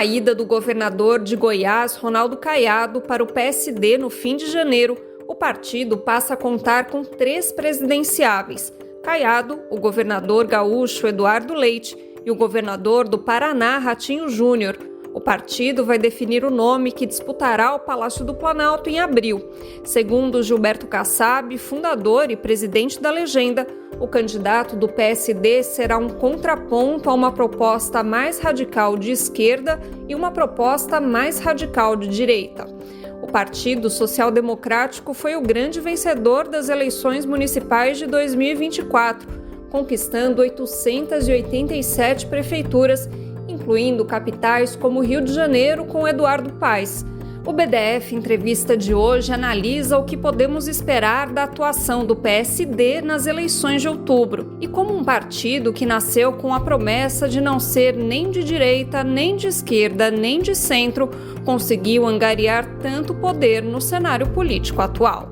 a ida do governador de Goiás, Ronaldo Caiado, para o PSD no fim de janeiro, o partido passa a contar com 3 presidenciáveis: Caiado, o governador gaúcho Eduardo Leite e o governador do Paraná, Ratinho Júnior. O partido vai definir o nome que disputará o Palácio do Planalto em abril. Segundo Gilberto Kassab, fundador e presidente da legenda, o candidato do PSD será um contraponto a uma proposta mais radical de esquerda e uma proposta mais radical de direita. O Partido Social Democrático foi o grande vencedor das eleições municipais de 2024, conquistando 887 prefeituras, incluindo capitais como Rio de Janeiro, com Eduardo Paes. O BDF Entrevista de hoje analisa o que podemos esperar da atuação do PSD nas eleições de outubro e como um partido que nasceu com a promessa de não ser nem de direita, nem de esquerda, nem de centro, conseguiu angariar tanto poder no cenário político atual.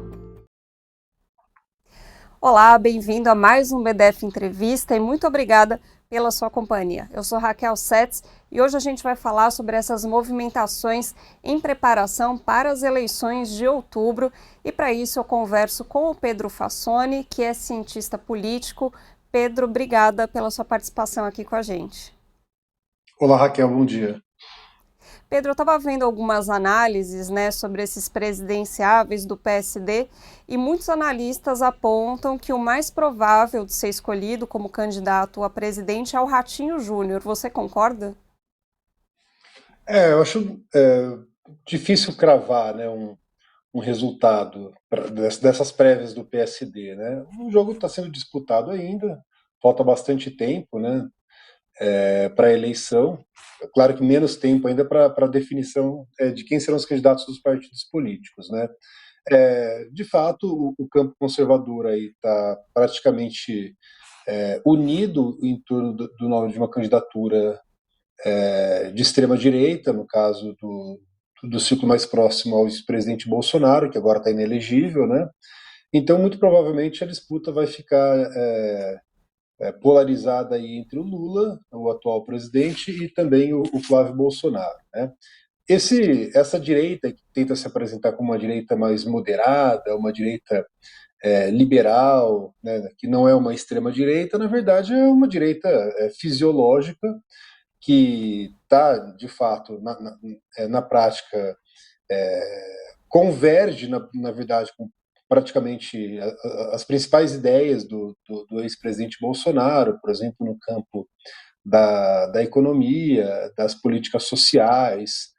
Olá, bem-vindo a mais um BDF Entrevista e muito obrigada pela sua companhia. Eu sou Raquel Setz e hoje a gente vai falar sobre essas movimentações em preparação para as eleições de outubro e para isso eu converso com o Pedro Fassoni, que é cientista político. Pedro, obrigada pela sua participação aqui com a gente. Olá, Raquel, bom dia. Pedro, eu estava vendo algumas análises, sobre esses presidenciáveis do PSD e muitos analistas apontam que o mais provável de ser escolhido como candidato a presidente é o Ratinho Júnior. Você concorda? Eu acho difícil cravar, né, um resultado dessas prévias do PSD, né? O jogo está sendo disputado ainda, falta bastante tempo, né, para a eleição. Claro que menos tempo ainda para a definição de quem serão os candidatos dos partidos políticos, né? De fato, o campo conservador aí está praticamente unido em torno do nome de uma candidatura de extrema-direita, no caso do ciclo mais próximo ao ex-presidente Bolsonaro, que agora está inelegível, né? Então, muito provavelmente, a disputa vai ficar polarizada aí entre o Lula, o atual presidente, e também o Flávio Bolsonaro, né? Essa direita que tenta se apresentar como uma direita mais moderada, uma direita liberal, né, que não é uma extrema-direita, na verdade é uma direita fisiológica que está, de fato, na prática, converge, na verdade, com praticamente as principais ideias do ex-presidente Bolsonaro, por exemplo, no campo da economia, das políticas sociais,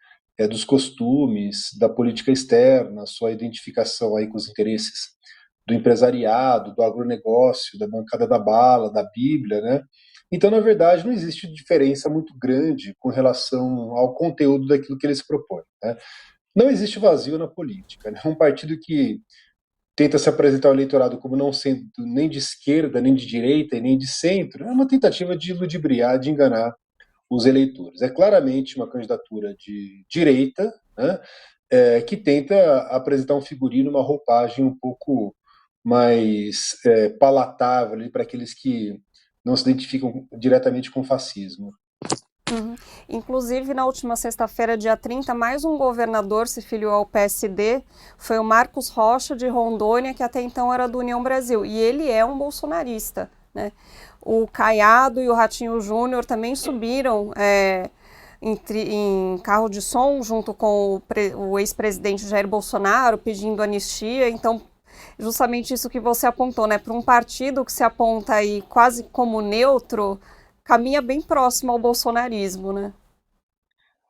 dos costumes, da política externa, sua identificação aí com os interesses do empresariado, do agronegócio, da bancada da bala, da Bíblia, né? Então, na verdade, não existe diferença muito grande com relação ao conteúdo daquilo que eles propõem, né? Não existe vazio na política, né? Um partido que tenta se apresentar ao eleitorado como não sendo nem de esquerda, nem de direita e nem de centro, é uma tentativa de ludibriar, de enganar os eleitores. É claramente uma candidatura de direita, né, que tenta apresentar um figurino, uma roupagem um pouco mais palatável para aqueles que não se identificam diretamente com o fascismo. Uhum. Inclusive, na última sexta-feira, dia 30, mais um governador se filiou ao PSD, foi o Marcos Rocha, de Rondônia, que até então era do União Brasil, e ele é um bolsonarista, né? O Caiado e o Ratinho Júnior também subiram em carro de som junto com o ex-presidente Jair Bolsonaro, pedindo anistia. Então, justamente isso que você apontou, né? Para um partido que se aponta aí quase como neutro, caminha bem próximo ao bolsonarismo, né?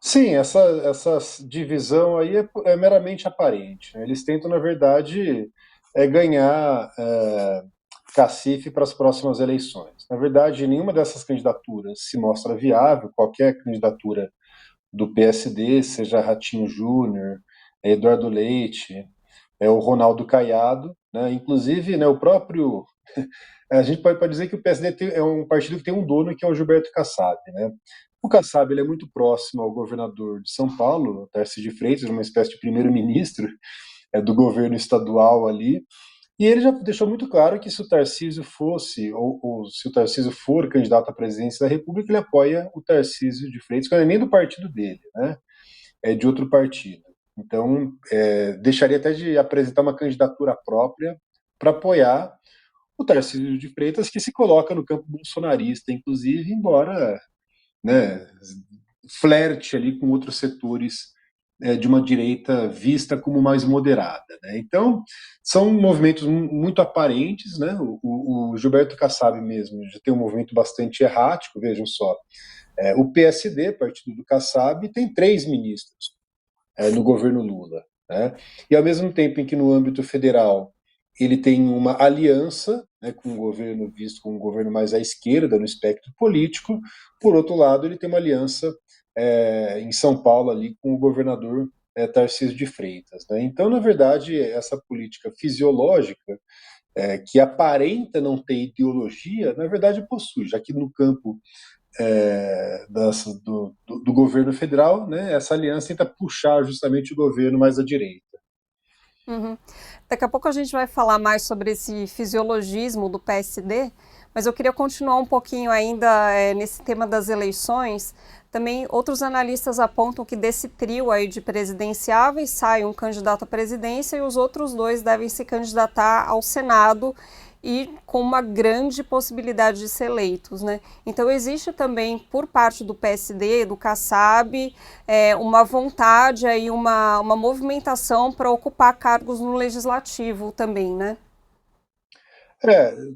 Sim, essa divisão aí é meramente aparente, né? Eles tentam, na verdade, ganhar cacife para as próximas eleições. Na verdade, nenhuma dessas candidaturas se mostra viável, qualquer candidatura do PSD, seja Ratinho Júnior, Eduardo Leite, o Ronaldo Caiado, né? Inclusive, né, o próprio. A gente pode dizer que o PSD é um partido que tem um dono, que é o Gilberto Kassab, né? O Kassab, ele é muito próximo ao governador de São Paulo, Tarcísio de Freitas, uma espécie de primeiro-ministro do governo estadual ali, E ele já deixou muito claro que se o Tarcísio fosse, ou se o Tarcísio for candidato à presidência da República, ele apoia o Tarcísio de Freitas, que não é nem do partido dele, né? É de outro partido. Então, deixaria até de apresentar uma candidatura própria para apoiar o Tarcísio de Freitas, que se coloca no campo bolsonarista, inclusive, embora, né, flerte ali com outros setores de uma direita vista como mais moderada, né? Então, são movimentos muito aparentes, né? O Gilberto Kassab mesmo já tem um movimento bastante errático, vejam só. O PSD, partido do Kassab, tem 3 ministros no governo Lula, né? E ao mesmo tempo em que no âmbito federal ele tem uma aliança, né, com o governo visto como um governo mais à esquerda no espectro político, por outro lado ele tem uma aliança em São Paulo ali com o governador Tarcísio de Freitas, né? Então, na verdade, essa política fisiológica que aparenta não ter ideologia, na verdade possui, já que no campo do governo federal, né, essa aliança tenta puxar justamente o governo mais à direita. Uhum. Daqui a pouco a gente vai falar mais sobre esse fisiologismo do PSD, mas eu queria continuar um pouquinho ainda nesse tema das eleições. Também outros analistas apontam que desse trio aí de presidenciáveis sai um candidato à presidência e os outros dois devem se candidatar ao Senado e com uma grande possibilidade de ser eleitos, né? Então existe também por parte do PSD, do Kassab, uma vontade aí, uma movimentação para ocupar cargos no legislativo também, né?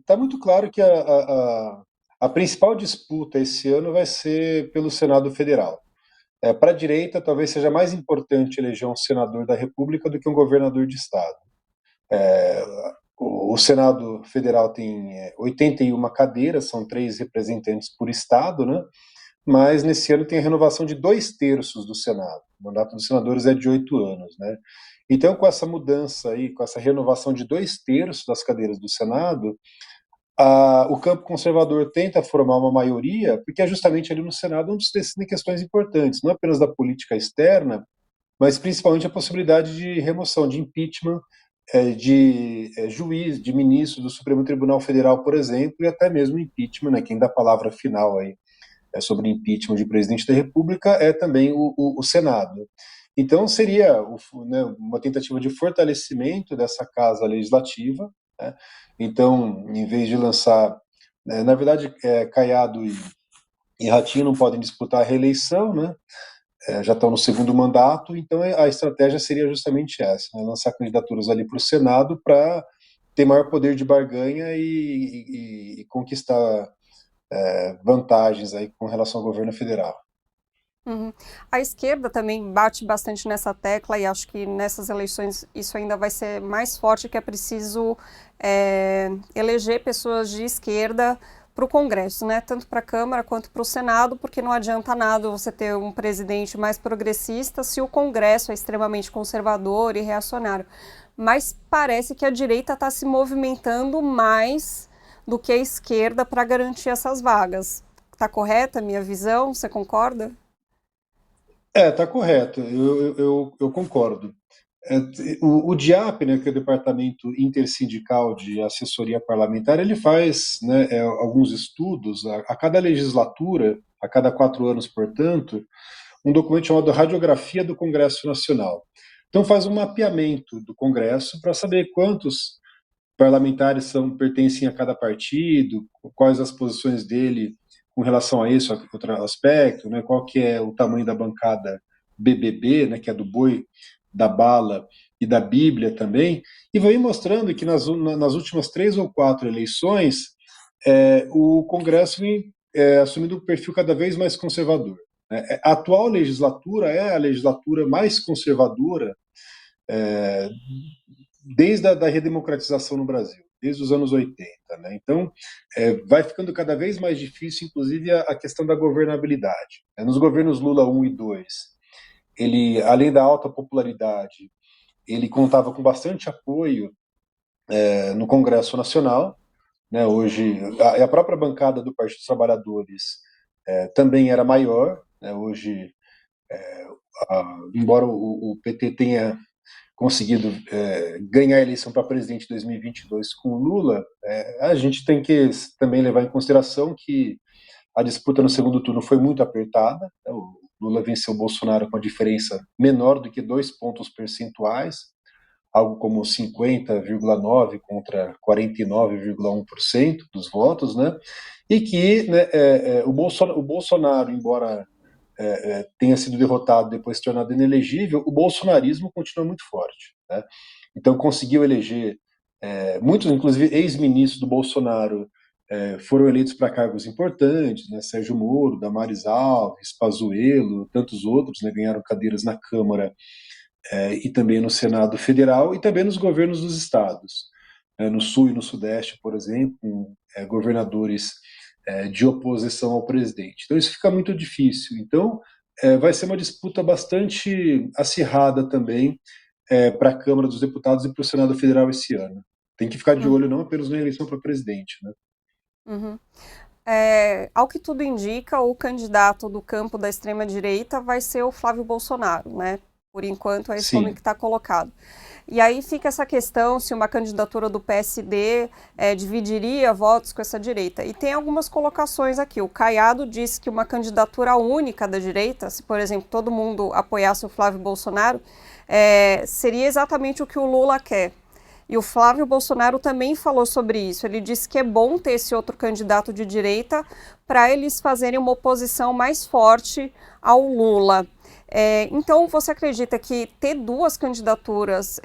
Tá muito claro que a principal disputa esse ano vai ser pelo Senado Federal. Para a direita, talvez seja mais importante eleger um senador da República do que um governador de Estado. O Senado Federal tem 81 cadeiras, são 3 representantes por Estado, né? Mas nesse ano tem a renovação de 2/3 do Senado. O mandato dos senadores é de 8 anos, né? Então, com essa mudança aí, com essa renovação de 2/3 das cadeiras do Senado, o campo conservador tenta formar uma maioria, porque é justamente ali no Senado onde se decidem questões importantes, não apenas da política externa, mas principalmente a possibilidade de remoção, de impeachment de juiz, de ministro do Supremo Tribunal Federal, por exemplo, e até mesmo impeachment, né, quem dá a palavra final aí sobre impeachment de presidente da República é também o Senado. Então seria né, uma tentativa de fortalecimento dessa casa legislativa, né? Então, em vez de lançar, na verdade, Caiado e Ratinho não podem disputar a reeleição, né? Já estão no segundo mandato, então a estratégia seria justamente essa, né? Lançar candidaturas ali para o Senado para ter maior poder de barganha e conquistar vantagens aí com relação ao governo federal. Uhum. A esquerda também bate bastante nessa tecla e acho que nessas eleições isso ainda vai ser mais forte, que é preciso eleger pessoas de esquerda para o Congresso, né? Tanto para a Câmara quanto para o Senado, porque não adianta nada você ter um presidente mais progressista se o Congresso é extremamente conservador e reacionário. Mas parece que a direita está se movimentando mais do que a esquerda para garantir essas vagas. Está correta a minha visão? Você concorda? Tá correto, eu concordo. O DIAP, né, que é o Departamento Intersindical de Assessoria Parlamentar, ele faz, né, alguns estudos a cada legislatura, a cada 4 anos, portanto, um documento chamado Radiografia do Congresso Nacional. Então faz um mapeamento do Congresso para saber quantos parlamentares pertencem a cada partido, quais as posições dele com relação a isso, a outro aspecto, né, qual que é o tamanho da bancada BBB, né, que é do boi, da bala e da Bíblia também, e vai mostrando que nas últimas 3 ou 4 eleições o Congresso vem assumindo um perfil cada vez mais conservador, né? A atual legislatura é a legislatura mais conservadora é, desde a da redemocratização no Brasil, desde os anos 80. Né? Então, vai ficando cada vez mais difícil, inclusive, a questão da governabilidade. Nos governos Lula 1 e 2, ele, além da alta popularidade, ele contava com bastante apoio no Congresso Nacional. Né? Hoje, a própria bancada do Partido dos Trabalhadores também era maior. Né? Hoje, embora o PT tenha conseguido ganhar a eleição para presidente em 2022 com o Lula, a gente tem que também levar em consideração que a disputa no segundo turno foi muito apertada. O Lula venceu o Bolsonaro com a diferença menor do que 2 pontos percentuais, algo como 50,9% contra 49,1% dos votos, né? E que, né, o Bolsonaro, embora tenha sido derrotado depois de se tornado inelegível, o bolsonarismo continua muito forte, né? Então conseguiu eleger muitos, inclusive ex-ministros do Bolsonaro, foram eleitos para cargos importantes, né? Sérgio Moro, Damares Alves, Pazuello, tantos outros, né? Ganharam cadeiras na Câmara e também no Senado Federal e também nos governos dos estados. No Sul e no Sudeste, por exemplo, com governadores de oposição ao presidente. Então isso fica muito difícil. Então vai ser uma disputa bastante acirrada também para a Câmara dos Deputados e para o Senado Federal esse ano. Tem que ficar de olho Uhum, não apenas na eleição para presidente, né? uhum. Ao que tudo indica, o candidato do campo da extrema-direita vai ser o Flávio Bolsonaro, né? Por enquanto, é esse nome Sim. que está colocado. E aí fica essa questão se uma candidatura do PSD dividiria votos com essa direita. E tem algumas colocações aqui. O Caiado disse que uma candidatura única da direita, se por exemplo todo mundo apoiasse o Flávio Bolsonaro, seria exatamente o que o Lula quer. E o Flávio Bolsonaro também falou sobre isso. Ele disse que é bom ter esse outro candidato de direita para eles fazerem uma oposição mais forte ao Lula. Então, você acredita que ter duas candidaturas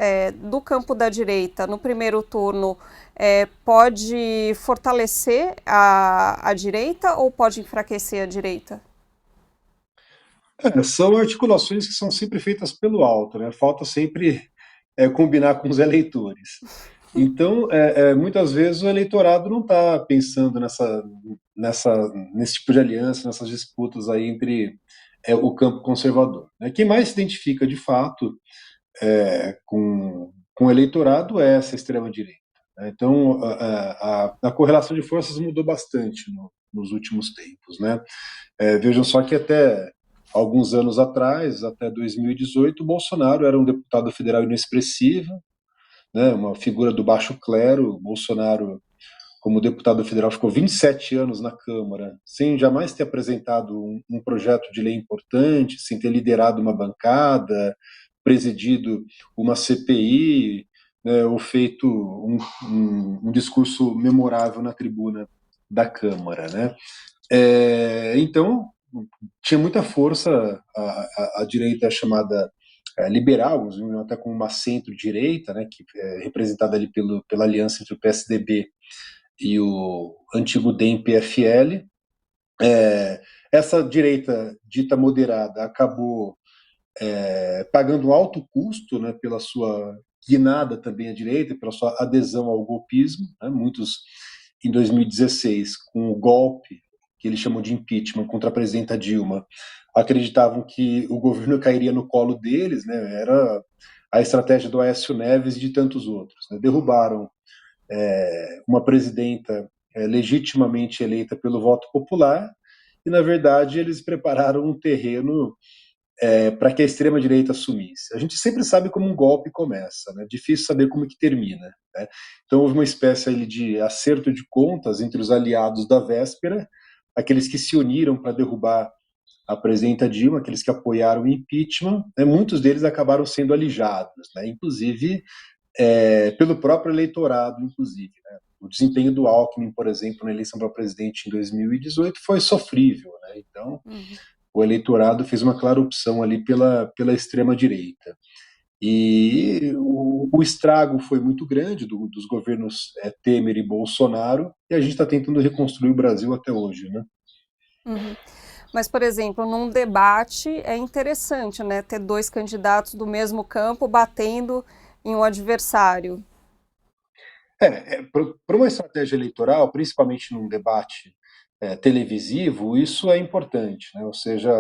do campo da direita no primeiro turno pode fortalecer a direita ou pode enfraquecer a direita? São articulações que são sempre feitas pelo alto, né? Falta sempre combinar com os eleitores. Então, muitas vezes o eleitorado não está pensando nesse tipo de aliança, nessas disputas aí entre o campo conservador, né? Quem mais se identifica de fato com o eleitorado é essa extrema-direita, né? Então, a correlação de forças mudou bastante nos últimos tempos, né? Vejam só que até alguns anos atrás, até 2018, o Bolsonaro era um deputado federal inexpressivo, né, uma figura do baixo clero. O Bolsonaro, como deputado federal, ficou 27 anos na Câmara, sem jamais ter apresentado um projeto de lei importante, sem ter liderado uma bancada, presidido uma CPI, né, ou feito um discurso memorável na tribuna da Câmara, né? Então, tinha muita força a direita chamada liberal, até com uma centro-direita, né, que é representada ali pela aliança entre o PSDB e o antigo DEM-PFL. Essa direita dita moderada acabou pagando um alto custo, né, pela sua guinada também à direita, pela sua adesão ao golpismo, né, muitos em 2016, com o golpe que eles chamam de impeachment contra a presidenta Dilma, acreditavam que o governo cairia no colo deles, né? Era a estratégia do Aécio Neves e de tantos outros, né? Derrubaram uma presidenta legitimamente eleita pelo voto popular e, na verdade, eles prepararam um terreno para que a extrema-direita assumisse. A gente sempre sabe como um golpe começa, né? Difícil saber como que termina, né? Então houve uma espécie ali de acerto de contas entre os aliados da véspera, aqueles que se uniram para derrubar a presidenta Dilma, aqueles que apoiaram o impeachment, né? Muitos deles acabaram sendo alijados, né? Inclusive pelo próprio eleitorado, inclusive, né? O desempenho do Alckmin, por exemplo, na eleição para presidente em 2018 foi sofrível, né? Então Uhum. o eleitorado fez uma clara opção ali pela extrema-direita. E o estrago foi muito grande dos governos Temer e Bolsonaro, e a gente está tentando reconstruir o Brasil até hoje, né? Uhum. Mas, por exemplo, num debate é interessante, né, ter dois candidatos do mesmo campo batendo em um adversário. Para uma estratégia eleitoral, principalmente num debate televisivo, isso é importante, né? Ou seja,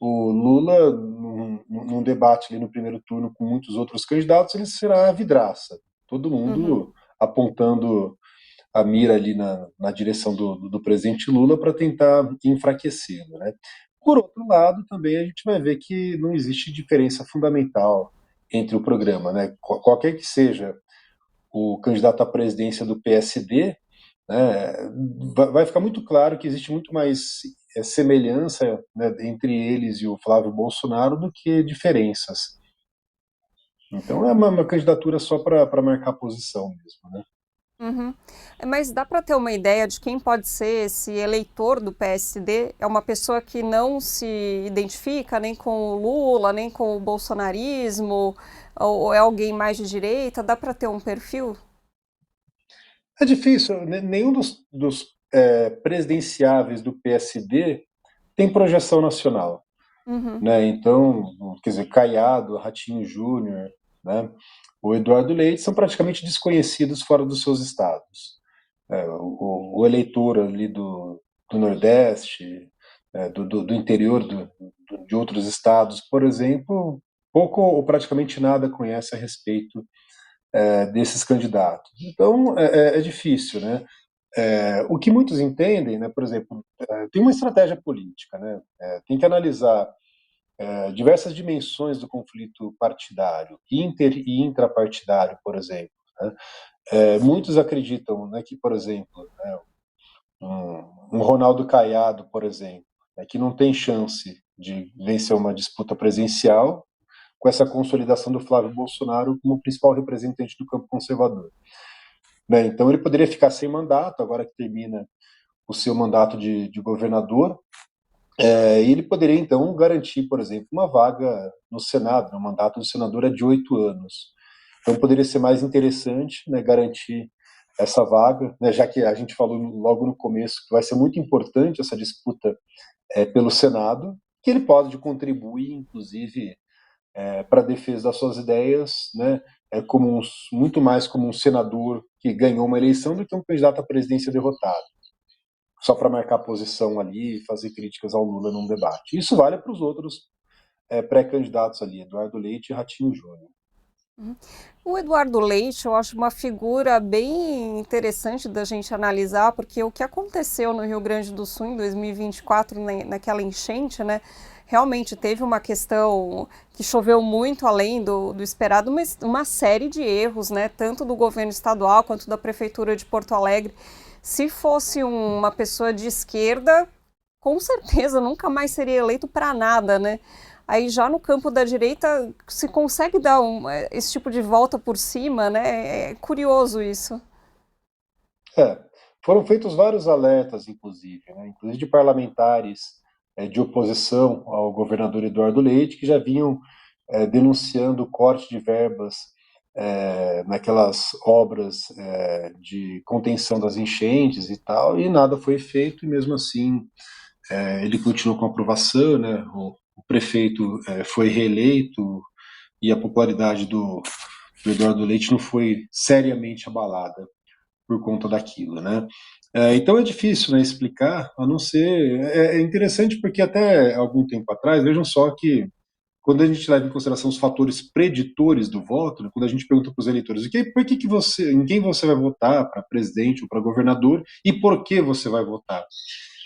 o Lula, num debate ali no primeiro turno com muitos outros candidatos, ele será a vidraça. Todo Uhum. mundo apontando a mira ali na direção do presidente Lula para tentar enfraquecê-lo, né? Por outro lado, também a gente vai ver que não existe diferença fundamental entre o programa, né? Qualquer que seja o candidato à presidência do PSD, né, vai ficar muito claro que existe muito mais semelhança, né, entre eles e o Flávio Bolsonaro do que diferenças. Então é uma candidatura só para marcar posição mesmo, né? Uhum. Mas dá para ter uma ideia de quem pode ser esse eleitor do PSD? É uma pessoa que não se identifica nem com o Lula, nem com o bolsonarismo, ou é alguém mais de direita? Dá para ter um perfil? É difícil, nenhum dos presidenciáveis do PSD tem projeção nacional, Uhum. né? Então, quer dizer, Caiado, Ratinho Júnior, né? O Eduardo Leite são praticamente desconhecidos fora dos seus estados. O eleitor ali do Nordeste, do interior de outros estados, por exemplo, pouco ou praticamente nada conhece a respeito desses candidatos. Então, é difícil, né? O que muitos entendem, né, por exemplo, tem uma estratégia política, né? Tem que analisar diversas dimensões do conflito partidário, inter e intrapartidário, por exemplo. Né? Muitos acreditam, né, que, por exemplo, um Ronaldo Caiado, por exemplo, que não tem chance de vencer uma disputa presidencial, com essa consolidação do Flávio Bolsonaro como principal representante do campo conservador. Né? Então ele poderia ficar sem mandato, agora que termina o seu mandato de governador, e ele poderia então garantir, por exemplo, uma vaga no Senado. O mandato do senador é de 8 anos. Então poderia ser mais interessante, né, garantir essa vaga, né, já que a gente falou logo no começo que vai ser muito importante essa disputa pelo Senado, que ele pode contribuir, inclusive, para a defesa das suas ideias, né, muito mais como um senador que ganhou uma eleição do que um candidato à presidência derrotado, só para marcar posição ali e fazer críticas ao Lula num debate. Isso vale para os outros pré-candidatos ali, Eduardo Leite e Ratinho Júnior. O Eduardo Leite, eu acho uma figura bem interessante da gente analisar, porque o que aconteceu no Rio Grande do Sul em 2024, naquela enchente, né? Realmente teve uma questão que choveu muito além do esperado, mas uma série de erros, né? Tanto do governo estadual quanto da prefeitura de Porto Alegre. Se fosse uma pessoa de esquerda, com certeza nunca mais seria eleito para nada, né? Aí já no campo da direita se consegue dar esse tipo de volta por cima, né? É curioso isso. É, foram feitos vários alertas, inclusive de parlamentares de oposição ao governador Eduardo Leite, que já vinham denunciando o corte de verbas naquelas obras de contenção das enchentes e tal, e nada foi feito, e mesmo assim ele continuou com a aprovação, né? O prefeito foi reeleito e a popularidade do Eduardo Leite não foi seriamente abalada por conta daquilo, né? Então é difícil, né, explicar, a não ser. É interessante porque até algum tempo atrás, vejam só que quando a gente leva em consideração os fatores preditores do voto, né, quando a gente pergunta para os eleitores por que você, em quem você vai votar para presidente ou para governador e por que você vai votar.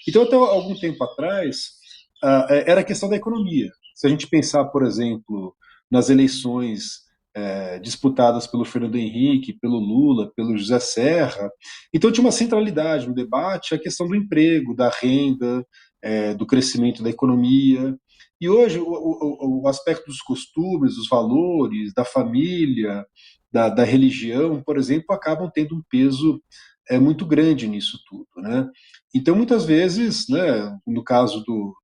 Então, até algum tempo atrás, era a questão da economia. Se a gente pensar, por exemplo, nas eleições disputadas pelo Fernando Henrique, pelo Lula, pelo José Serra, então tinha uma centralidade no debate a questão do emprego, da renda, do crescimento da economia. E hoje o aspecto dos costumes, dos valores, da família, da religião, por exemplo, acabam tendo um peso muito grande nisso tudo, né? Então, muitas vezes, né, no caso do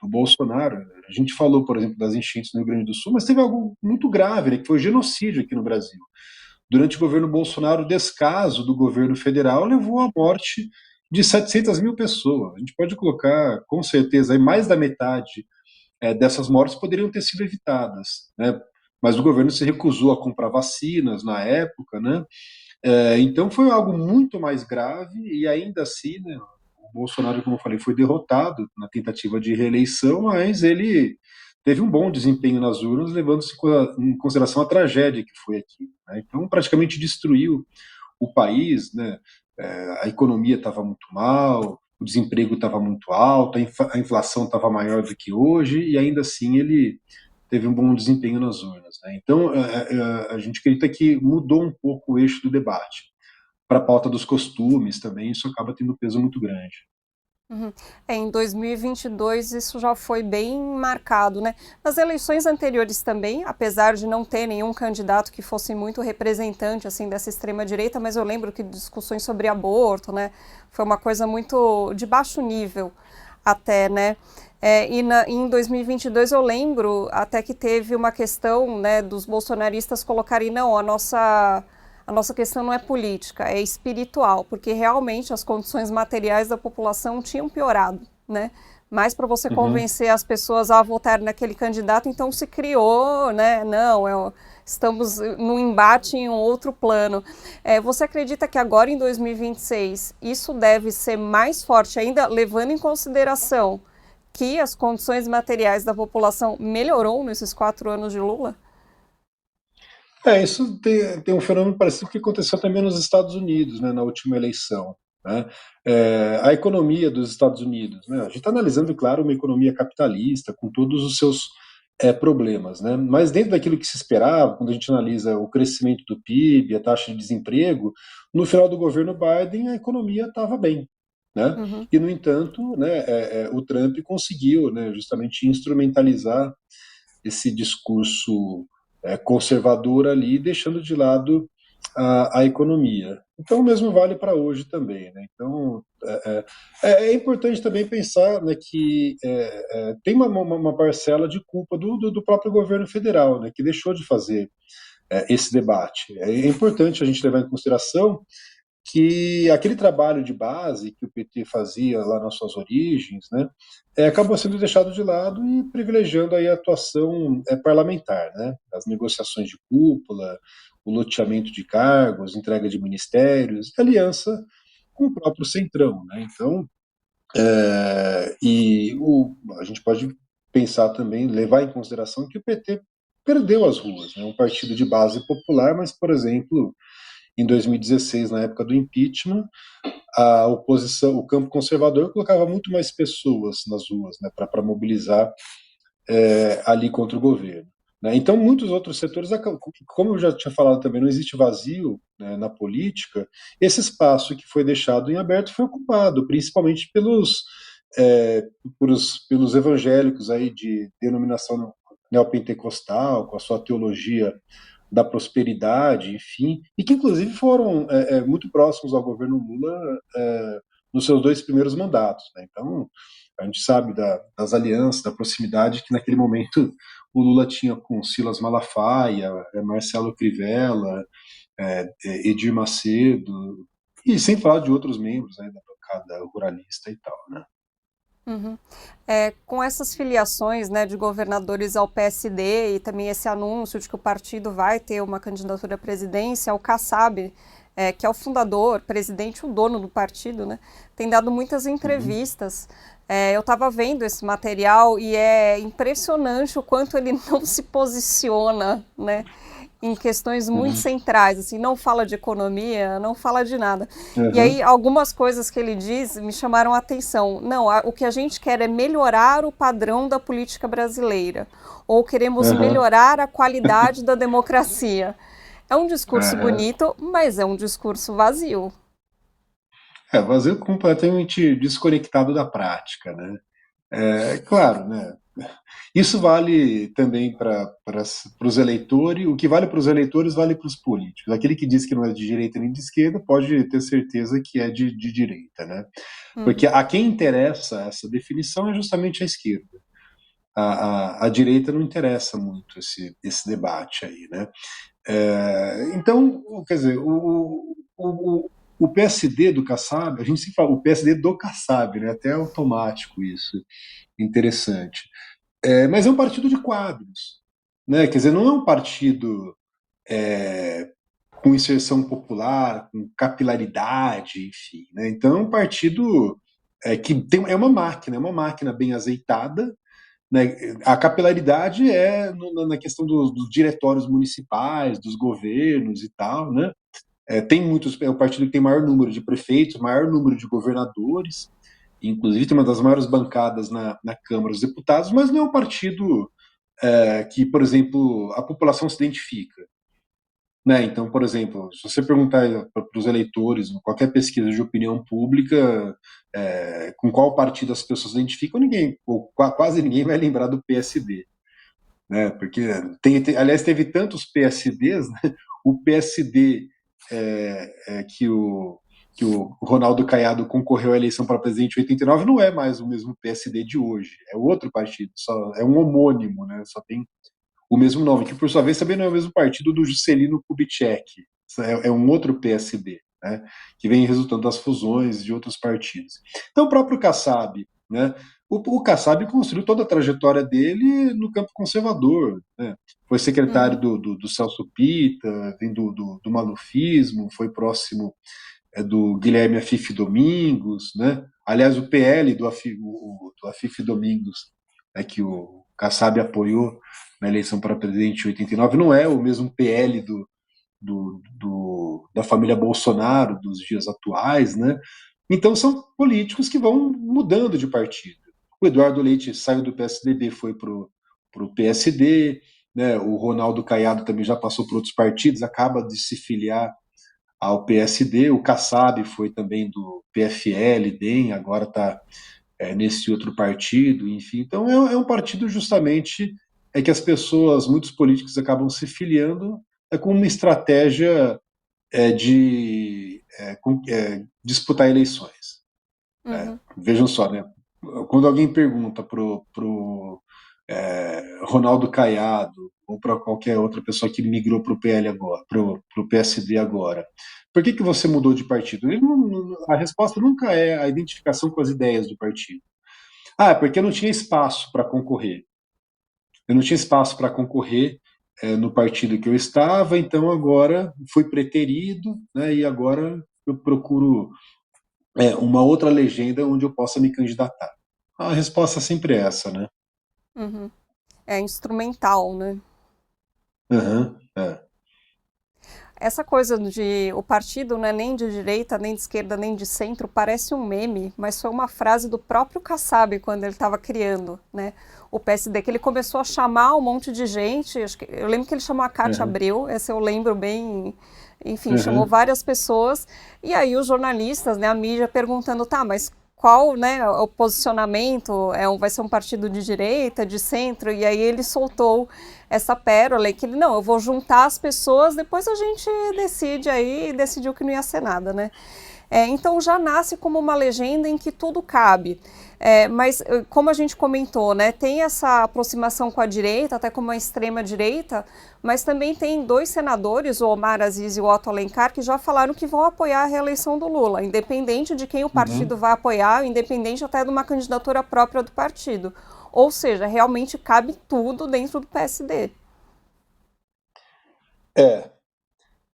Bolsonaro, a gente falou, por exemplo, das enchentes no Rio Grande do Sul, mas teve algo muito grave, né, que foi o genocídio aqui no Brasil. Durante o governo Bolsonaro, o descaso do governo federal levou à morte de 700 mil pessoas. A gente pode colocar, com certeza, aí mais da metade dessas mortes poderiam ter sido evitadas, né? Mas o governo se recusou a comprar vacinas na época, né? Então foi algo muito mais grave e ainda assim, né, o Bolsonaro, como eu falei, foi derrotado na tentativa de reeleição, mas ele teve um bom desempenho nas urnas, levando-se em consideração a tragédia que foi aqui. Né? Então praticamente destruiu o país, né? A economia estava muito mal, o desemprego estava muito alto, a inflação estava maior do que hoje e ainda assim ele teve um bom desempenho nas urnas, né? Então, a gente acredita que mudou um pouco o eixo do debate. Para a pauta dos costumes também, isso acaba tendo um peso muito grande. Uhum. Em 2022 isso já foi bem marcado, né? Nas eleições anteriores também, apesar de não ter nenhum candidato que fosse muito representante assim dessa extrema direita, mas eu lembro que discussões sobre aborto, né, foi uma coisa muito de baixo nível até, né? Em 2022 eu lembro até que teve uma questão, né, dos bolsonaristas colocarem não, a nossa questão não é política, é espiritual, porque realmente as condições materiais da população tinham piorado, né? Mas para você Uhum. convencer as pessoas a votar naquele candidato, então se criou, né? Não, estamos num embate em um outro plano. Você acredita que agora em 2026 isso deve ser mais forte ainda, levando em consideração que as condições materiais da população melhorou nesses 4 anos de Lula? Isso tem um fenômeno parecido que aconteceu também nos Estados Unidos, né, na última eleição. Né? A economia dos Estados Unidos, né? A gente está analisando, claro, uma economia capitalista com todos os seus problemas, né? Mas dentro daquilo que se esperava, quando a gente analisa o crescimento do PIB, a taxa de desemprego, no final do governo Biden a economia estava bem. Né? Uhum. E, no entanto, né, o Trump conseguiu, né, justamente instrumentalizar esse discurso conservador ali, deixando de lado a economia. Então, o mesmo vale para hoje também. Né? Então, é importante também pensar, né, que tem uma parcela de culpa do próprio governo federal, né, que deixou de fazer esse debate. É importante a gente levar em consideração que aquele trabalho de base que o PT fazia lá nas suas origens, né, acabou sendo deixado de lado e privilegiando aí a atuação parlamentar, né, as negociações de cúpula, o loteamento de cargos, entrega de ministérios, aliança com o próprio Centrão, né. Então, a gente pode pensar também, levar em consideração que o PT perdeu as ruas, né, um partido de base popular, mas, por exemplo, em 2016, na época do impeachment, a oposição, o campo conservador colocava muito mais pessoas nas ruas, né, para mobilizar ali contra o governo. Né? Então, muitos outros setores, como eu já tinha falado também, não existe vazio, né, na política. Esse espaço que foi deixado em aberto foi ocupado, principalmente é, pelos evangélicos aí de denominação neopentecostal, com a sua teologia da prosperidade, enfim, e que inclusive foram muito próximos ao governo Lula nos seus 2 primeiros mandatos. Né? Então, a gente sabe das alianças, da proximidade que naquele momento o Lula tinha com Silas Malafaia, Marcelo Crivella, Edir Macedo, e sem falar de outros membros, né, da bancada ruralista e tal. Né? Uhum. Com essas filiações, né, de governadores ao PSD e também esse anúncio de que o partido vai ter uma candidatura à presidência, o Kassab, que é o fundador, presidente, o dono do partido, né, tem dado muitas Uhum, entrevistas. Eu estava vendo esse material e é impressionante o quanto ele não se posiciona, né, em questões muito uhum, centrais, assim, não fala de economia, não fala de nada. E uhum, aí, algumas coisas que ele diz me chamaram a atenção. Não, o que a gente quer é melhorar o padrão da política brasileira, ou queremos uhum, melhorar a qualidade da democracia. É um discurso uhum. bonito, mas é um discurso vazio. Vazio completamente desconectado da prática, né? Claro, né? Isso vale também para os eleitores. O que vale para os eleitores vale para os políticos. Aquele que diz que não é de direita nem de esquerda pode ter certeza que é de direita, né? Porque Uhum. a quem interessa essa definição é justamente a esquerda. A direita não interessa muito esse debate aí, né? Então, quer dizer, o PSD do Kassab, a gente se fala o PSD do Kassab, né? Até é automático isso, interessante. Mas é um partido de quadros, né? Quer dizer, não é um partido com inserção popular, com capilaridade, enfim. Né? Então é um partido que é uma máquina bem azeitada. Né? A capilaridade é na questão dos diretórios municipais, dos governos e tal. Né? É o partido que tem maior número de prefeitos, maior número de governadores, inclusive tem uma das maiores bancadas na Câmara dos Deputados, mas não é um partido que, por exemplo, a população se identifica. Né? Então, por exemplo, se você perguntar para os eleitores, em qualquer pesquisa de opinião pública, com qual partido as pessoas se identificam, ninguém, ou quase ninguém vai lembrar do PSD. Né? Porque, aliás, teve tantos PSDs, né? O PSD que o Ronaldo Caiado concorreu à eleição para presidente em 89 não é mais o mesmo PSD de hoje, é outro partido, só é um homônimo, né? Só tem o mesmo nome, que por sua vez também não é o mesmo partido do Juscelino Kubitschek, é um outro PSD, né, que vem resultando das fusões de outros partidos. Então o próprio Kassab, né, o Kassab construiu toda a trajetória dele no campo conservador, né, foi secretário Uhum. do Celso Pitta, vem do malufismo, foi próximo do Guilherme Afif Domingos, né? Aliás, o PL do Afif Domingos, que o Kassab apoiou na eleição para presidente em 89, não é o mesmo PL da família Bolsonaro dos dias atuais, né? Então são políticos que vão mudando de partido. O Eduardo Leite saiu do PSDB, foi para o PSD, né? O Ronaldo Caiado também já passou por outros partidos, acaba de se filiar ao PSD, o Kassab foi também do PFL, DEM, agora está nesse outro partido, enfim. Então um partido justamente que as pessoas, muitos políticos acabam se filiando com uma estratégia de disputar eleições. Uhum. Vejam só, né? Quando alguém pergunta pro Ronaldo Caiado ou para qualquer outra pessoa que migrou para o PL agora, pro PSD agora, por que você mudou de partido? A resposta nunca é a identificação com as ideias do partido. Ah, porque eu não tinha espaço para concorrer. Eu não tinha espaço para concorrer no partido que eu estava, então agora fui preterido, né, e agora eu procuro uma outra legenda onde eu possa me candidatar. A resposta sempre é essa, né? Uhum. É instrumental, né? Uhum, Essa coisa de o partido não é nem de direita, nem de esquerda, nem de centro, parece um meme, mas foi uma frase do próprio Kassab quando ele estava criando, né? O PSD, que ele começou a chamar um monte de gente, eu lembro que ele chamou a Cátia uhum, Abreu, essa eu lembro bem, enfim, chamou uhum. várias pessoas, e aí os jornalistas, né, a mídia perguntando, tá, mas qual, né, o posicionamento, vai ser um partido de direita, de centro, e aí ele soltou essa pérola e que ele, não, eu vou juntar as pessoas, depois a gente decide aí, e decidiu que não ia ser nada, né? Então já nasce como uma legenda em que tudo cabe. Mas como a gente comentou, né, tem essa aproximação com a direita, até como a extrema direita, mas também tem dois senadores, o Omar Aziz e o Otto Alencar, que já falaram que vão apoiar a reeleição do Lula, independente de quem o partido Uhum. vai apoiar, independente até de uma candidatura própria do partido. Ou seja, realmente cabe tudo dentro do PSD. É,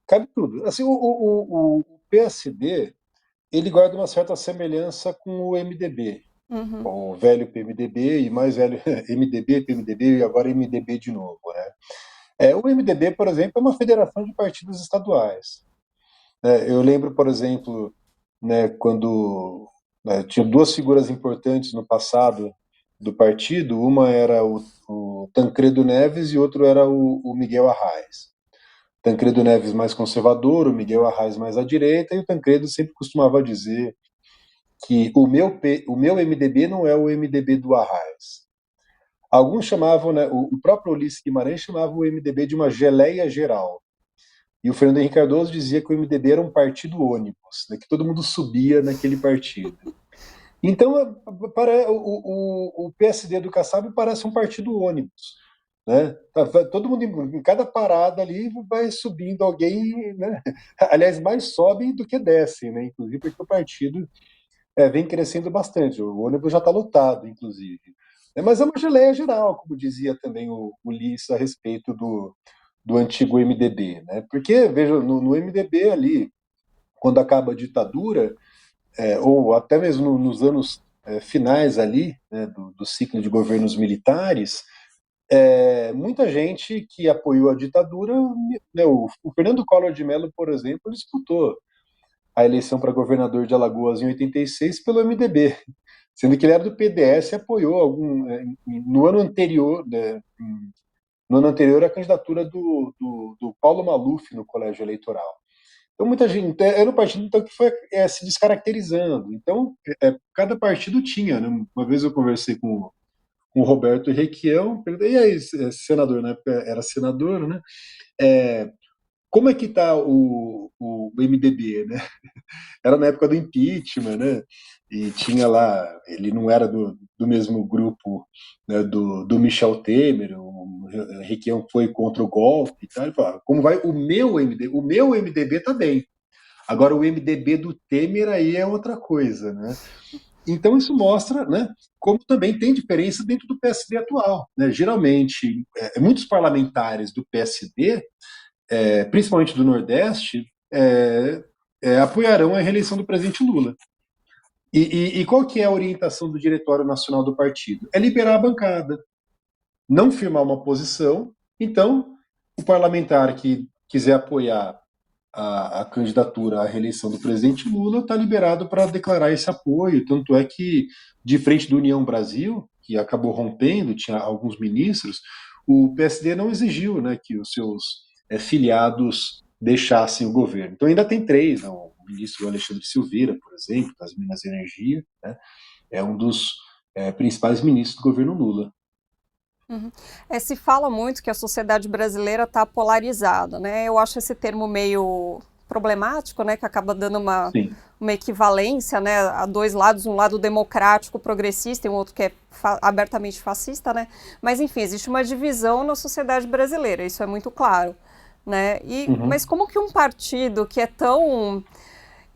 cabe tudo. Assim, o PSD ele guarda uma certa semelhança com o MDB, Uhum. com o velho PMDB e mais velho MDB, PMDB e agora MDB de novo, né? O MDB, por exemplo, é uma federação de partidos estaduais. Eu lembro, por exemplo, né, quando tinha duas figuras importantes no passado do partido, uma era o Tancredo Neves e outro era o Miguel Arraes. Tancredo Neves mais conservador, o Miguel Arraes mais à direita, e o Tancredo sempre costumava dizer que o meu MDB não é o MDB do Arraes. Alguns chamavam, né, o próprio Ulisses Guimarães chamava o MDB de uma geleia geral. E o Fernando Henrique Cardoso dizia que o MDB era um partido ônibus, né, que todo mundo subia naquele partido. Então, o PSD do Kassab parece um partido ônibus. Né? Todo mundo em cada parada ali vai subindo alguém, né? Aliás, mais sobem do que descem, né? Inclusive porque o partido vem crescendo bastante. O ônibus já está lotado, inclusive. Mas é uma geleia geral, como dizia também o Ulisses a respeito do antigo MDB. Né? Porque, veja, no MDB ali, quando acaba a ditadura, ou até mesmo nos anos finais ali, né, do ciclo de governos militares, muita gente que apoiou a ditadura, né, o Fernando Collor de Mello, por exemplo, disputou a eleição para governador de Alagoas em 86 pelo MDB. sendo que ele era do PDS e apoiou no ano anterior, né, no ano anterior a candidatura do Paulo Maluf no colégio eleitoral. Então muita gente era um partido então, que foi se descaracterizando. Então cada partido tinha, né? Uma vez eu conversei com o Roberto Requião, perguntei, e aí, senador, na época era senador, né? É, como é que está o MDB, né? Era na época do impeachment, né? E tinha lá, ele não era do mesmo grupo, né, do Michel Temer, o Requião foi contra o golpe e tal. Ele falou, como vai o meu MDB? O meu MDB tá bem. Agora o MDB do Temer aí é outra coisa, né? Então isso mostra, né, como também tem diferença dentro do PSD atual, né? Geralmente, muitos parlamentares do PSD, principalmente do Nordeste, apoiarão a reeleição do presidente Lula. E qual que é a orientação do Diretório Nacional do partido? É liberar a bancada, não firmar uma posição. Então, o parlamentar que quiser apoiar a candidatura à reeleição do presidente Lula está liberado para declarar esse apoio. Tanto é que, de frente do União Brasil, que acabou rompendo, tinha alguns ministros, o PSD não exigiu, né, que os seus filiados deixassem o governo. Então ainda tem três, né, o ministro Alexandre Silveira, por exemplo, das Minas e Energia, né, é um dos principais ministros do governo Lula. Uhum. Se fala muito que a sociedade brasileira está polarizada, né? Eu acho esse termo meio problemático, né? Que acaba dando Sim. uma equivalência, né? A dois lados, um lado democrático, progressista e um outro que é abertamente fascista, né? Mas enfim, existe uma divisão na sociedade brasileira, isso é muito claro, né? Mas Uhum. como que um partido que é tão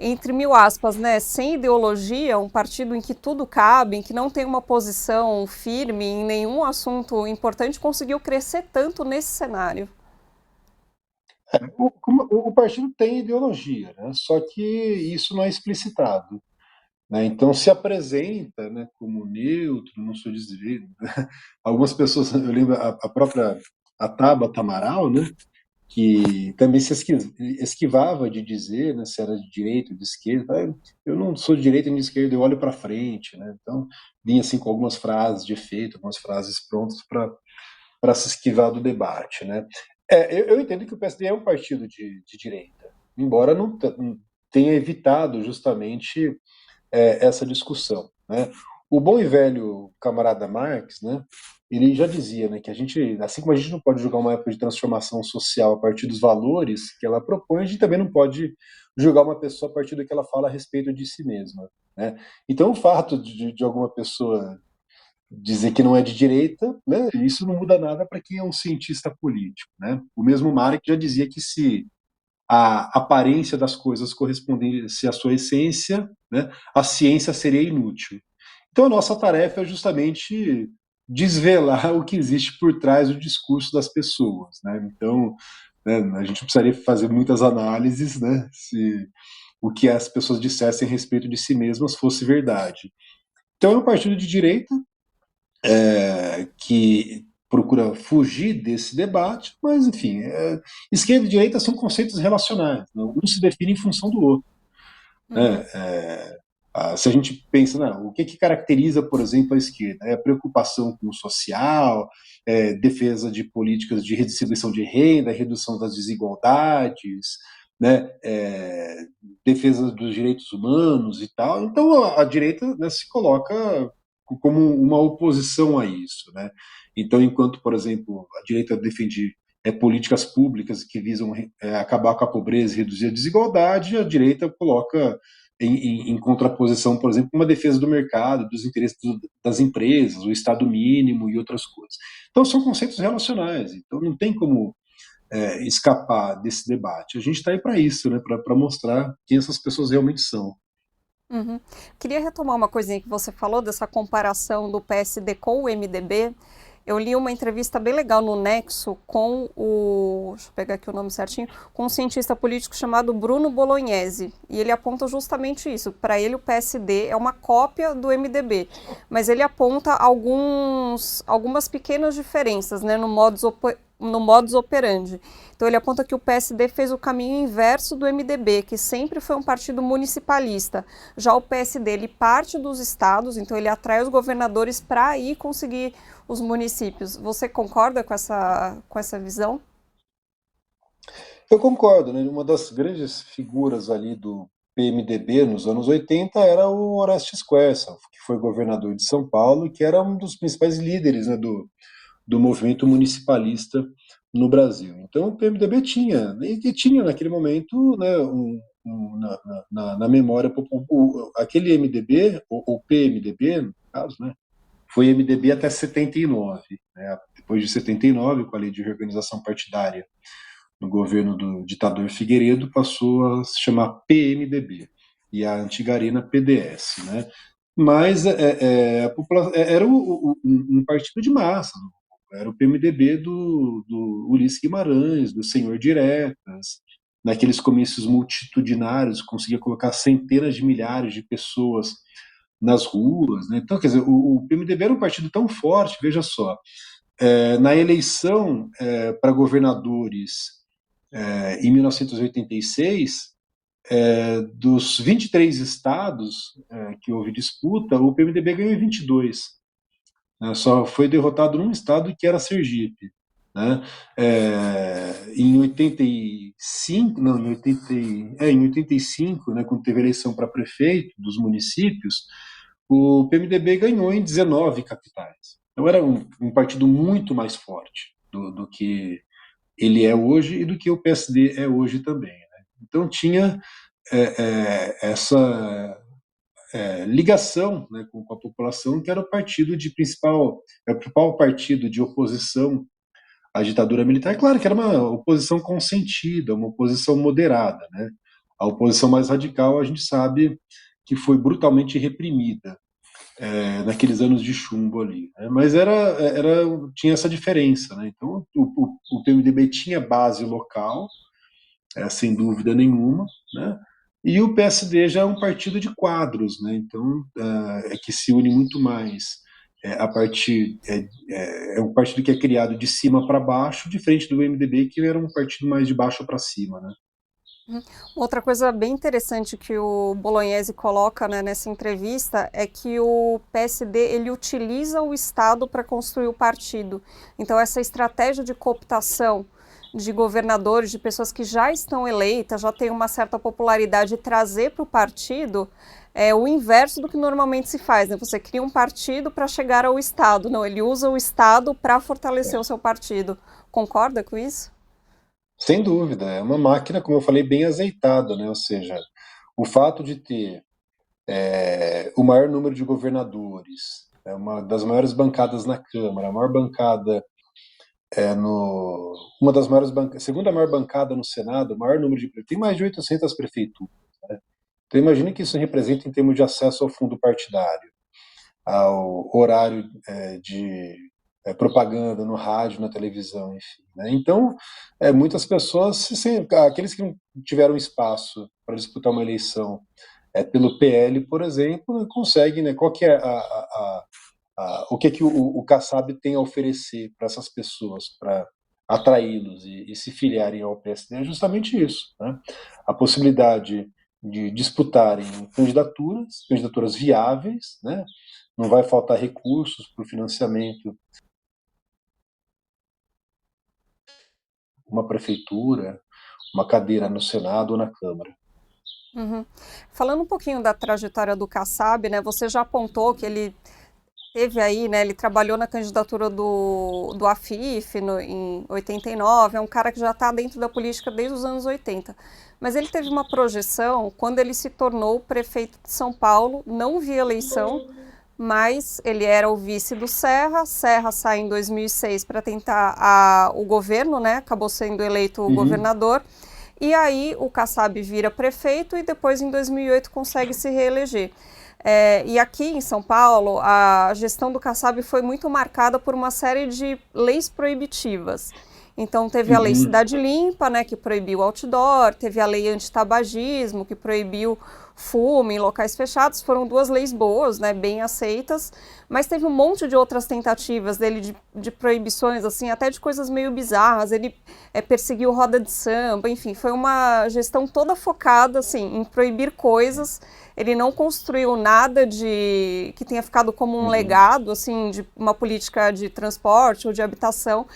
entre mil aspas, né, sem ideologia, um partido em que tudo cabe, em que não tem uma posição firme em nenhum assunto importante, conseguiu crescer tanto nesse cenário? O partido tem ideologia, né? Só que isso não é explicitado. Né? Então se apresenta, né, como neutro, não sou de direita. Algumas pessoas, eu lembro a própria a Tabata Amaral, né, que também se esquivava de dizer, né, se era de direita ou de esquerda. Eu não sou de direita nem de esquerda, eu olho para frente, né? Então vinha assim com algumas frases de efeito, algumas frases prontas para se esquivar do debate, né? Eu entendo que o PSD é um partido de direita, embora não tenha evitado justamente essa discussão, né? O bom e velho camarada Marx, né, ele já dizia, né, que a gente, assim como a gente não pode julgar uma época de transformação social a partir dos valores que ela propõe, a gente também não pode julgar uma pessoa a partir do que ela fala a respeito de si mesma, né? Então o fato de alguma pessoa dizer que não é de direita, né, isso não muda nada para quem é um cientista político, né? O mesmo Marx já dizia que se a aparência das coisas correspondesse à sua essência, né, a ciência seria inútil. Então, a nossa tarefa é justamente desvelar o que existe por trás do discurso das pessoas. Né? Então, né, a gente precisaria fazer muitas análises, né, se o que as pessoas dissessem a respeito de si mesmas fosse verdade. Então, é um partido de direita que procura fugir desse debate, mas, enfim, esquerda e direita são conceitos relacionais. Né? Um se define em função do outro. Né? Uhum. Se a gente pensa, o que caracteriza, por exemplo, a esquerda? É a preocupação com o social, defesa de políticas de redistribuição de renda, redução das desigualdades, né, defesa dos direitos humanos e tal. Então, a direita, né, se coloca como uma oposição a isso. Né? Então, enquanto, por exemplo, a direita defende políticas públicas que visam acabar com a pobreza e reduzir a desigualdade, a direita coloca em contraposição, por exemplo, uma defesa do mercado, dos interesses das empresas, o Estado mínimo e outras coisas. Então, são conceitos relacionais, então não tem como escapar desse debate. A gente está aí para isso, né, para mostrar quem essas pessoas realmente são. Uhum. Queria retomar uma coisinha que você falou dessa comparação do PSD com o MDB. Eu li uma entrevista bem legal no Nexo com deixa eu pegar aqui o nome certinho, com um cientista político chamado Bruno Bolognese, e ele aponta justamente isso. Para ele, o PSD é uma cópia do MDB, mas ele aponta algumas pequenas diferenças, né, no modus operandi. Então ele aponta que o PSD fez o caminho inverso do MDB, que sempre foi um partido municipalista. Já o PSD, ele parte dos estados, então ele atrai os governadores para ir conseguir os municípios. Você concorda com essa visão? Eu concordo, né? Uma das grandes figuras ali do PMDB nos anos 80 era o Orestes Quercia, que foi governador de São Paulo e que era um dos principais líderes, né, do movimento municipalista no Brasil. Então o PMDB tinha, e tinha naquele momento, né, na memória, aquele MDB, o PMDB, no caso, né, foi MDB até 79. Né, depois de 79, com a lei de reorganização partidária no governo do ditador Figueiredo, passou a se chamar PMDB, e a antiga Arena PDS. Né? Mas a população, era um partido de massa, era o PMDB do Ulisses Guimarães, do Senhor Diretas, naqueles comícios multitudinários, conseguia colocar centenas de milhares de pessoas nas ruas. Né? Então, quer dizer, o PMDB era um partido tão forte, veja só, na eleição para governadores em 1986, dos 23 estados que houve disputa, o PMDB ganhou em 22. Só foi derrotado num estado, que era Sergipe. Né? Em 85, não, em 85, né, quando teve eleição para prefeito dos municípios, o PMDB ganhou em 19 capitais. Então era um partido muito mais forte do que ele é hoje e do que o PSD é hoje também. Né? Então tinha essa ligação, né, com a população, que era o partido o principal partido de oposição à ditadura militar. Claro que era uma oposição consentida, uma oposição moderada. Né? A oposição mais radical, a gente sabe que foi brutalmente reprimida naqueles anos de chumbo ali. Né? Mas tinha essa diferença. Né? Então, o PMDB tinha base local, sem dúvida nenhuma, né? E o PSD já é um partido de quadros, né? Então, que se une muito mais a partir. É um partido que é criado de cima para baixo, diferente do MDB, que era um partido mais de baixo para cima, né? Outra coisa bem interessante que o Bolognese coloca, né, nessa entrevista é que o PSD ele utiliza o Estado para construir o partido. Então essa estratégia de cooptação de governadores, de pessoas que já estão eleitas, já têm uma certa popularidade, e trazer para o partido é o inverso do que normalmente se faz. Né? Você cria um partido para chegar ao Estado. Não, ele usa o Estado para fortalecer o seu partido. Concorda com isso? Sem dúvida, é uma máquina, como eu falei, bem azeitada, né? Ou seja, o fato de ter o maior número de governadores, uma das maiores bancadas na Câmara, a maior bancada uma das maiores bancadas, segunda maior bancada no Senado, o maior número tem mais de 800 prefeituras. Né? Então imagine que isso representa em termos de acesso ao fundo partidário, ao horário de propaganda no rádio, na televisão, enfim. Né? Então, muitas pessoas, aqueles que não tiveram espaço para disputar uma eleição pelo PL, por exemplo, conseguem, né? Qual que é o que o Kassab tem a oferecer para essas pessoas, para atraí-los e se filiarem ao PSD? É justamente isso, né? A possibilidade de disputarem candidaturas viáveis, né? Não vai faltar recursos para o financiamento, uma prefeitura, uma cadeira no Senado ou na Câmara. Uhum. Falando um pouquinho da trajetória do Kassab, né? Você já apontou que ele teve aí, né? Ele trabalhou na candidatura do Afif em 89, é um cara que já está dentro da política desde os anos 80. Mas ele teve uma projeção quando ele se tornou prefeito de São Paulo, não via eleição, mas ele era o vice do Serra sai em 2006 para tentar o governo, né? Acabou sendo eleito o governador. E aí o Kassab vira prefeito e depois em 2008 consegue se reeleger. E aqui em São Paulo, a gestão do Kassab foi muito marcada por uma série de leis proibitivas. Então, teve a Lei Uhum. Cidade Limpa, né, que proibiu outdoor, teve a Lei Antitabagismo, que proibiu fumo em locais fechados. Foram duas leis boas, né, bem aceitas, mas teve um monte de outras tentativas dele de proibições, assim, até de coisas meio bizarras. Ele perseguiu roda de samba, enfim, foi uma gestão toda focada, assim, em proibir coisas. Ele não construiu nada de que tenha ficado como um Uhum. legado, assim, de uma política de transporte ou de habitação.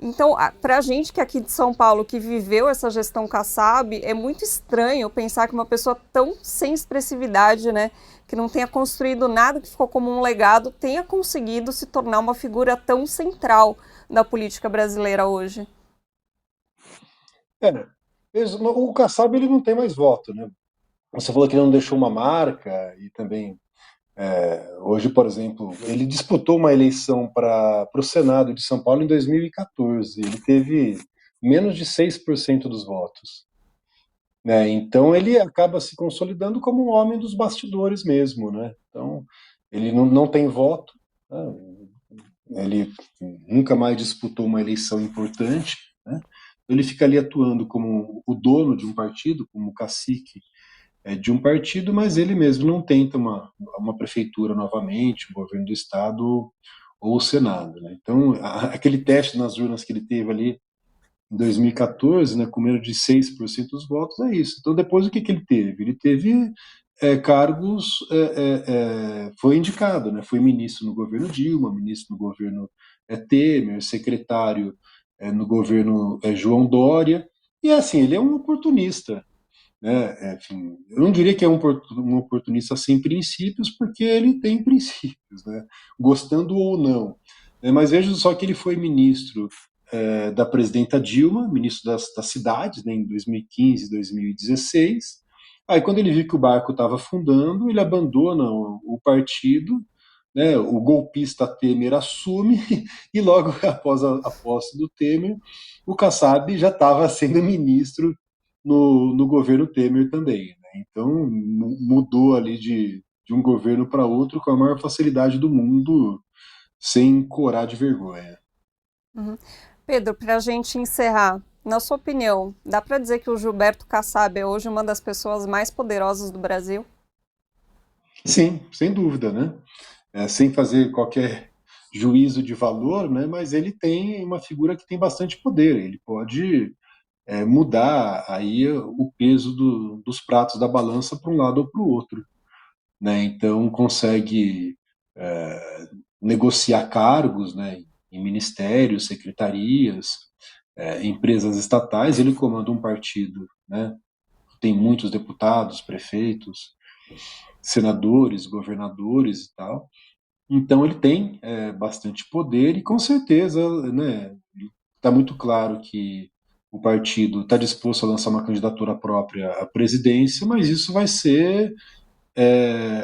Então, para a gente que é aqui de São Paulo, que viveu essa gestão Kassab, é muito estranho pensar que uma pessoa tão sem expressividade, né, que não tenha construído nada que ficou como um legado, tenha conseguido se tornar uma figura tão central da política brasileira hoje. É, o Kassab ele não tem mais voto, né? Você falou que não deixou uma marca e também hoje, por exemplo, ele disputou uma eleição para o Senado de São Paulo em 2014. Ele teve menos de 6% dos votos, né? Então ele acaba se consolidando como um homem dos bastidores mesmo, né? Então ele não tem voto, né? Ele nunca mais disputou uma eleição importante, né? Ele fica ali atuando como o dono de um partido, como cacique de um partido, mas ele mesmo não tenta uma prefeitura novamente, um governo do estado ou o Senado, né? Então, aquele teste nas urnas que ele teve ali em 2014, né, com menos de 6% dos votos, é isso. Então, depois o que, que ele teve? Ele teve cargos, foi indicado, né? Foi ministro no governo Dilma, ministro no governo Temer, secretário no governo João Dória, e assim, ele é um oportunista, né? Enfim, eu não diria que é um oportunista sem princípios, porque ele tem princípios, né? Gostando ou não. Mas veja só que ele foi ministro da presidenta Dilma, ministro das cidades, né, em 2015, 2016. Aí, quando ele viu que o barco estava afundando, ele abandona o partido, né, o golpista Temer assume, e logo após a posse do Temer, o Kassab já estava sendo ministro no governo Temer também. Né? Então, mudou ali de um governo para outro com a maior facilidade do mundo, sem corar de vergonha. Uhum. Pedro, para a gente encerrar, na sua opinião, dá para dizer que o Gilberto Kassab é hoje uma das pessoas mais poderosas do Brasil? Sim, sem dúvida, né? Sem fazer qualquer juízo de valor, né? Mas ele tem uma figura que tem bastante poder. Ele pode mudar aí o peso dos pratos da balança para um lado ou para o outro, né? Então consegue negociar cargos, né? Em ministérios, secretarias, empresas estatais. Ele comanda um partido, né? Tem muitos deputados, prefeitos, senadores, governadores e tal. Então ele tem bastante poder e com certeza, né, está muito claro que o partido está disposto a lançar uma candidatura própria à presidência, mas isso vai ser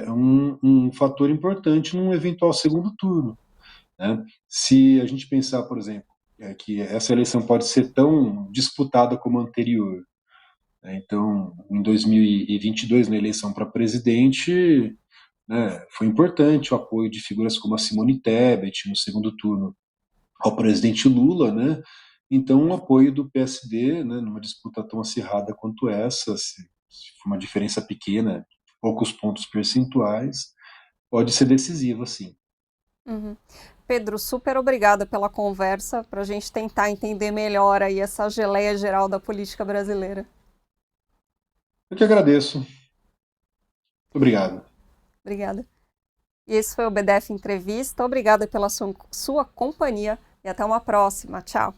um fator importante num eventual segundo turno. Né? Se a gente pensar, por exemplo, que essa eleição pode ser tão disputada como a anterior, né? Então, em 2022, na eleição para presidente, né, foi importante o apoio de figuras como a Simone Tebet no segundo turno ao presidente Lula, né? Então, o apoio do PSD, né, numa disputa tão acirrada quanto essa, se for uma diferença pequena, poucos pontos percentuais, pode ser decisivo, sim. Uhum. Pedro, super obrigada pela conversa, para a gente tentar entender melhor aí essa geleia geral da política brasileira. Eu que agradeço. Muito obrigado. Obrigada. E esse foi o BDF Entrevista. Obrigada pela sua companhia e até uma próxima. Tchau.